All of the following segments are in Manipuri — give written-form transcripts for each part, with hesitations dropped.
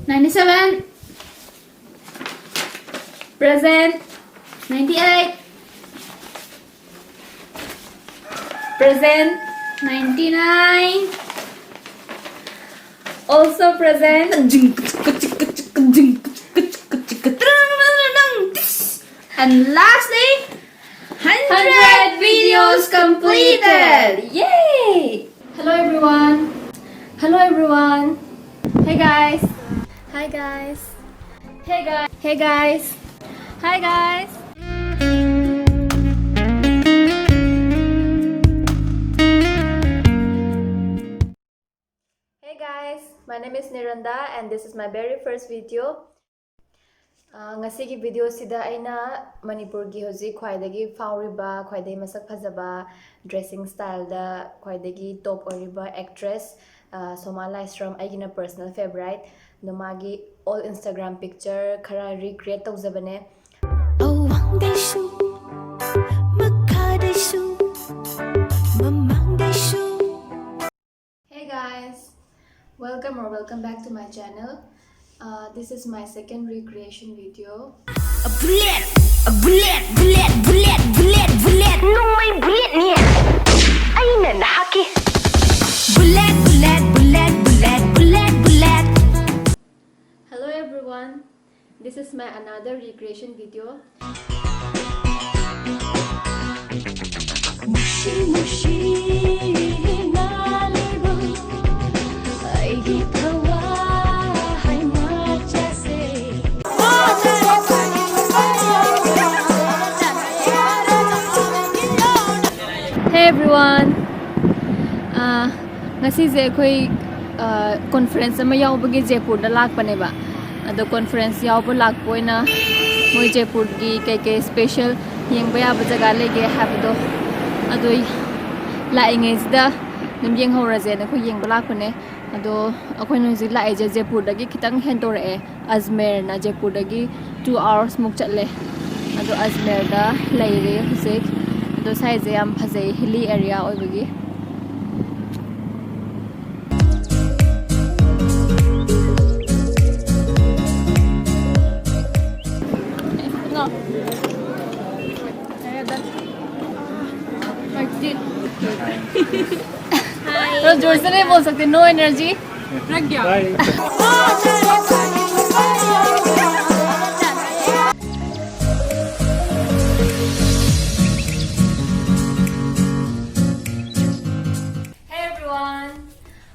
97. Present. 98. Present. 99. Also present. And lastly, 100 videos completed! Yay! Hello everyone! Hello everyone! Hey guys! Hi guys! Hey guys! Hey guys! Hi guys! Hey guys! My name is Niranda and this is my very first video. Ngasigi video sida aina Manipurgi hoji khwaidagi fauriba khwaidagi masak phajaba dressing style da khwaidagi top oriba actress Somala Isram aigina personal favorite no magi all Instagram picture khara recreate tawjabane Hey guys, welcome back to my channel. This is my second recreation video. A bullet, nung may bullet niya ay nanahaki. Bullet. Hello everyone, this is my another recreation video. Hey everyone, ngasi je khoi conference ama yaubagi Jaipur da lakpane ba ado conference yauba lakpoina moi Jaipur gi ke special yengba ya jaga lege habdo ado lainge da nim yeng hora je na khoi yengba lakpane ado akhoi no ji lai je Jaipur da gi khitang hendore e Ajmer na Jaipur da gi 2 hours muk chatle ado Ajmer da laire husek ado sai je am phajai hilly area oibagi तो जोर से नहीं बोल सकते नो एनर्जी रख गया Hey everyone,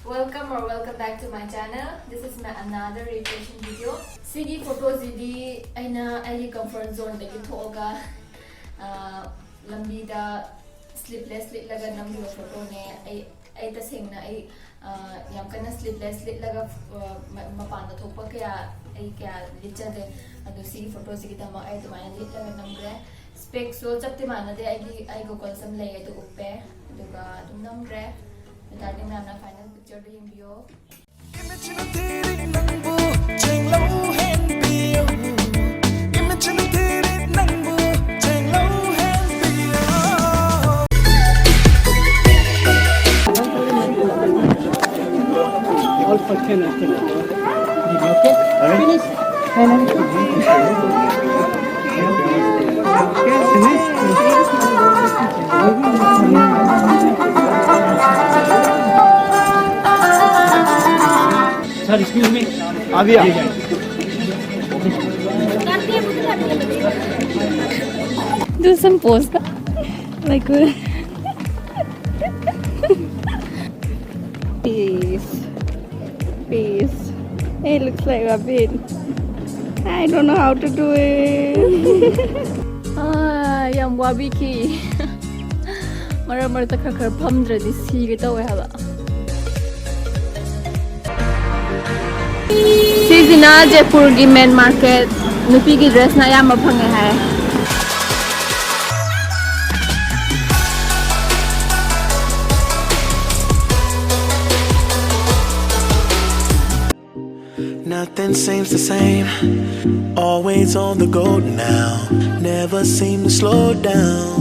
welcome back to my channel. This is my another recreation video. Sigi photos idi aina ai comfort zone dagi thoga lambi da sleepless laga nambi photo ne ai tasengna ai yam kana sleepless laga mapanda thokpa kaya ai kaya lichade adu si photo sigi dama ai tumana laga namgre specs so chapte mana de ai go consum lay ai to uppe aduga dum namgre regarding na final picture de yimbiyo All for 10 after. Okay? Finish. Sir, excuse me. Avia. Do some pose like Peace. It looks like a bit. I don't know how to do it. yam wabi ki mara ta khar phamdra di si ge taw haba Sisina Jaipur gi main market nupi gi dress na yam phange hai Nothing seems the same, always on the go now, never seem to slow down.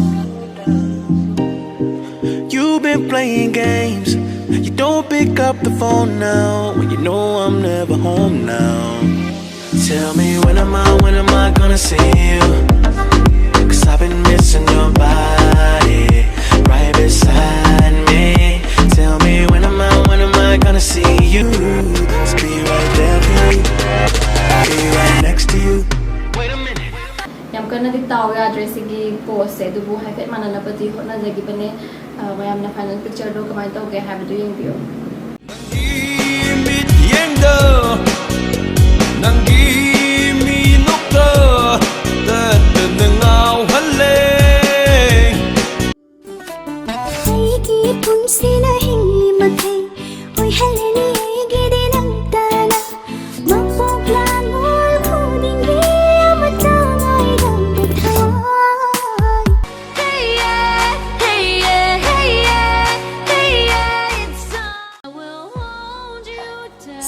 You've been playing games, You don't pick up the phone now when you know I'm never home now. Tell me when am I gonna see you? 'Cause I've been missing your body right beside me. Tell me when am I gonna see you? Just be right there for you, be right next to you. Wait a minute. Yam kana di taw ya address gi post se du bu ha fet manana pati hona jagi bane mayam na final picture do kamai taw ge have do yeng bio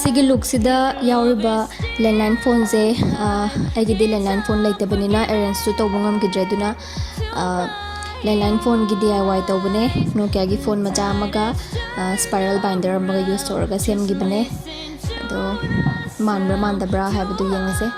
Sigi look sida yauriba landline phone je aigi de landline phone laite banina arrange to tobungam gidreduna landline phone gi DIY tobune Nokia gi phone macha amaga spiral binder amaga use toraga sem gi bane ado manbra mandabra habdu yengase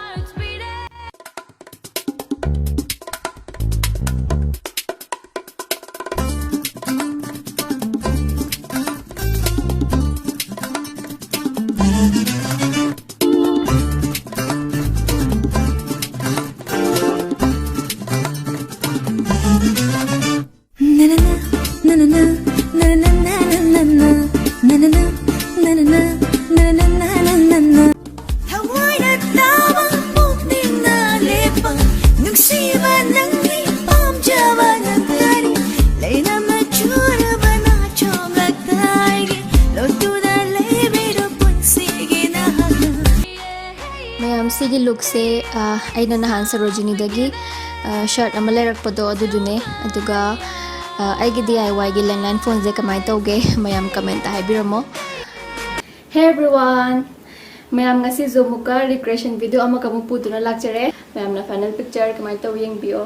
Sigi look se aina nahan sarojini dagi shirt ama lerakpado adudune aduga aigi DIY gi landline phone je kamai tawge mayam comment haibiramo. Hey everyone, mayam ngasi zomuka recreation video ama kamu puduna lakjare mayam na final picture kamai taw yeng bio.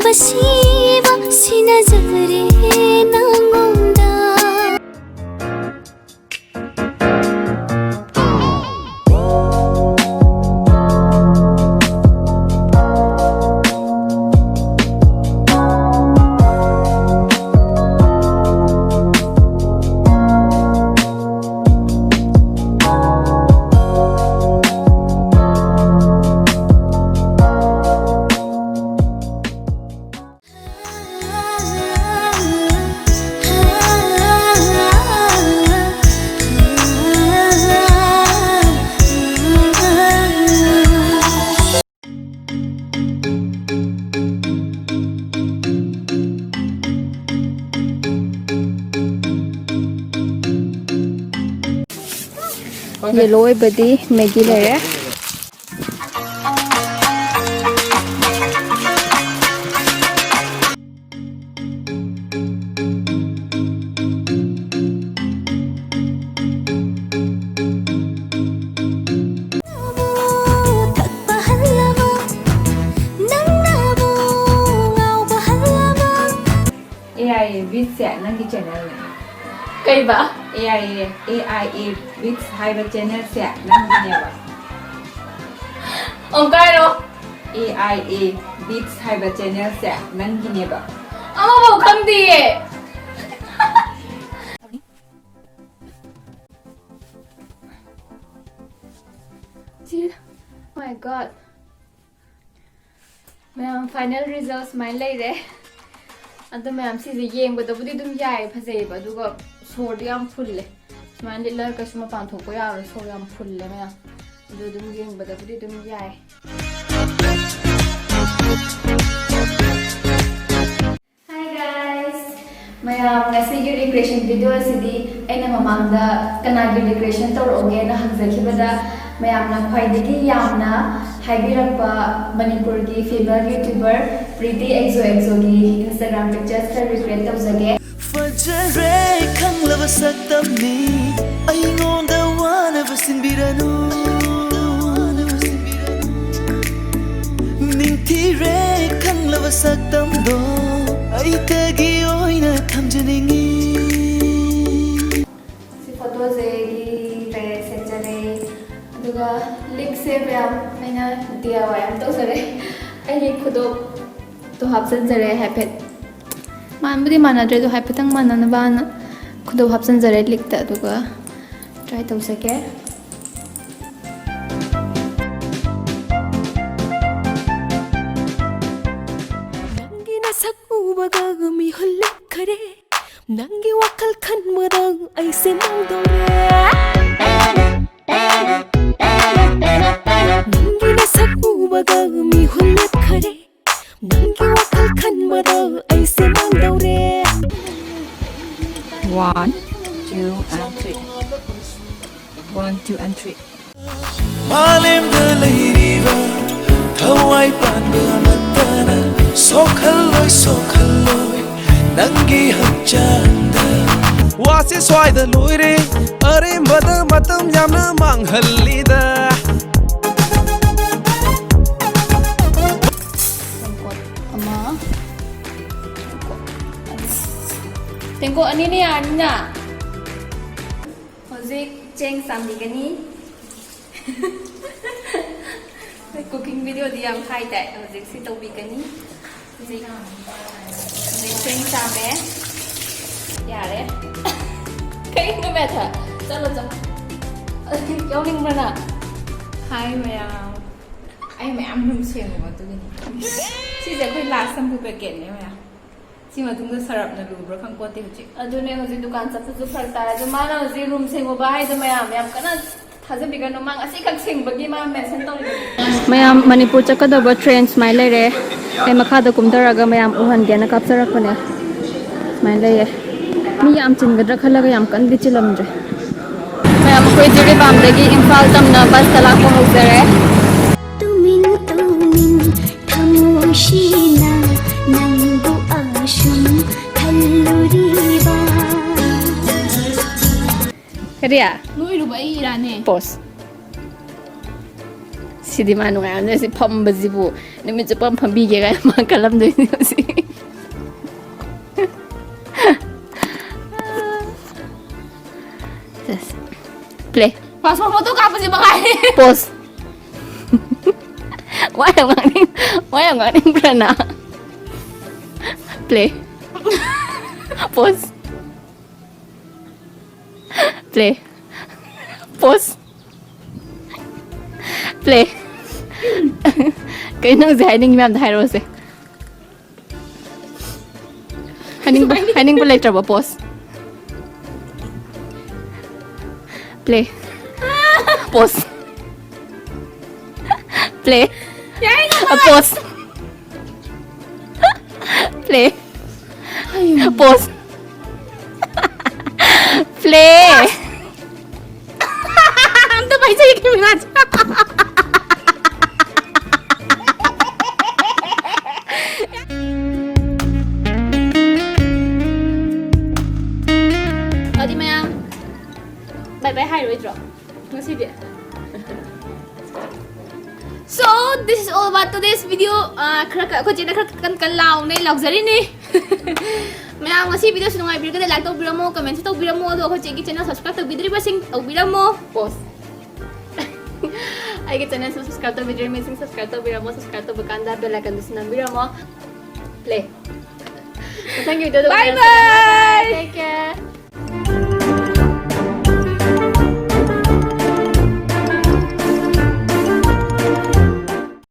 Nungshiba sinazare nangonda Yellow badi Maggie lere. AI Vids nangi channel Kai ba? AI Vids haiba channel se nangi neba Kai ro AI Vids haiba channel se nangi neba ama bau khangdi ye My god Mayam final results my lay Ado mayam si yeng ba dabudi dum yai phasei ba duga sor yam fulle man lilla ka suma pan thok ya ro sor yam fulle mayam ado dum yeng ba dabudi dum yai Hi guys mayam ngasi gi recreation video asidi ꯑꯩꯅ ꯃꯃꯥꯡꯗ ꯀꯅꯥꯒꯤ ꯗꯦꯀꯣꯔꯦꯁꯟ ꯇꯧꯔꯛꯑꯣꯒꯦꯅ ꯍꯪꯖꯈꯤꯕꯗ ꯃꯌꯥꯝꯅ ꯈ꯭ꯋꯥꯏꯗꯒꯤ ꯌꯥꯝꯅ ꯍꯥꯏꯕꯤꯔꯛꯄ ꯃꯅꯤꯄꯨꯔꯒꯤ ꯐꯤꯃꯦꯜ ꯌꯨꯇ꯭ꯌꯨꯕꯔ ꯄ꯭ꯔꯤꯇꯤ ꯑꯦꯛꯖꯣꯒꯤ ꯏꯟꯁꯇꯥꯒ꯭ꯔꯥꯝ ꯄꯤꯛꯆꯔꯁ ꯈꯔ ꯔꯤꯀ꯭ꯔꯦꯠ ꯇꯧꯖꯒꯦ. ꯐꯖꯔꯦ ꯈꯪꯂꯕ ꯁꯛꯇꯝꯅꯤ ꯑꯩꯉꯣꯟꯗ ꯋꯥꯅꯕ ꯁꯤꯟꯕꯤꯔꯅꯨ ꯅꯤꯡꯊꯤꯔꯦ ꯈꯪꯂꯕ ꯁꯛꯇꯝꯗꯣ ꯑꯩꯇꯒꯤ ꯑꯣꯏꯅ ꯊꯝꯖꯅꯤꯡꯉꯤ. ꯁꯤ ꯐꯣꯇꯣꯁꯦ ꯗ꯭ꯔꯦꯁ ꯁꯦꯠꯆꯔꯦ ꯑꯗꯨꯒ ꯂꯤꯛꯁꯦ ꯃꯌꯥꯝ ꯑꯩꯅ DIY ꯌꯥꯝ ꯇꯧꯖꯔꯦ. ꯑꯩꯒꯤ ꯈꯨꯗꯣꯞꯇꯣ ꯍꯥꯞꯆꯤꯟꯖꯔꯦ ꯍꯥꯏꯐꯦꯠ ꯃꯥꯟꯕꯨꯗꯤ ꯃꯥꯟꯅꯗ꯭ꯔꯦ ꯑꯗꯣ ꯍꯥꯏꯐꯦꯠꯇꯪ ꯃꯥꯟꯅꯅꯕꯅ ꯈꯨꯗꯣꯞ ꯍꯥꯞꯆꯤꯟꯖꯔꯦ ꯂꯤꯛꯇ ꯑꯗꯨꯒ ꯇ꯭ꯔꯥꯏ ꯇꯧꯖꯒꯦ. ꯅꯪꯒꯤ ꯅꯁꯛ ꯎꯕꯒ ꯃꯤꯍꯨꯜ ꯂꯦꯞꯈꯔꯦ ꯅꯪꯒꯤ ꯋꯥꯈꯜ ꯈꯟꯕꯗ ꯑꯩꯁꯦ ꯃꯥꯡꯗꯧꯔꯦ ꯅꯪꯒꯤ ꯅꯁꯛ ꯎꯕꯒ ꯃꯤꯍꯨꯜ ꯂꯦꯞꯈꯔꯦ ꯅꯪꯒꯤ ꯋꯥꯈꯜ ꯈꯟꯕꯗ ꯑꯩꯁꯦ ꯃꯥꯡꯗꯧꯔꯦ. 1, 2, and 3. 1, 2, and 3. 마렘다 레이리바 더와이 반바 맞다나 소칼로이 소칼로이 난기 합잔다 와시 스와이다 로이레 어림바다 마땀 얌나 망할리다. Tengok ani ni Anna. Hojik cheng samdigani. Cooking video di yang khai tai hojik si tawbigani. Hojik cheng same. Yare. Kai no betha. Chalo chalo. Yawning mana. Hi mayam. Ai mayam hum seng ba tu ni. Si je khoi last sam bu packet ne mayam. Si matung sarap na lubra khang pote hujik. Adune hojik dukan chapsu phar ta adu mana hojik room sengo ba hai da mayam yam kana थाजबिगन मांग असी खक सिंबगी मा मेंशन तौरी मयाम मणिपुर चकदब ट्रेन स्माइल लेरे ए मखा द कुमदरगा मयाम उहन गेना कापसरकने स्माइल लेये मी याम चिनगद्र खलगा याम कन दिचिलमजे मयाम कोई जिरे बामदगी इंफाल तमना बस तलाक को होजरे तुमिन थमोशिना नंगु आशुम खल्लुरीबा रिया Lui rubai irane. Pause. Sidi manu nga ano si pambazibu. Namit sa pampambigay kaya mga kalam doon yun si. Play. Passport mo to ka pa si Bakay. Pause. Wayang aning prana. Play. Pause. Play. Pause. Play. Cái nông gì Ninh mềm thay rồi gì? Ninh có lấy trò pause. Play. Pause. Play. Pause. Play. Pause. Play. Ang tabay sa'yo kami nga. Adi mayam. Bye hi rồi drop. Ngasi dia. So, this is all about today's video. Ako dyan kan lao na luxury ni. Mayang ngasi video sinungai video kada like to biramo, comment to biramo, do ako cheki channel subscribe to bidri basing to biramo. Pause. Ay kita channel subscribe to video missing subscribe to biramo subscribe to bakanda bell icon dusunan biramo. Play. Thank you. Bye bye. Take care.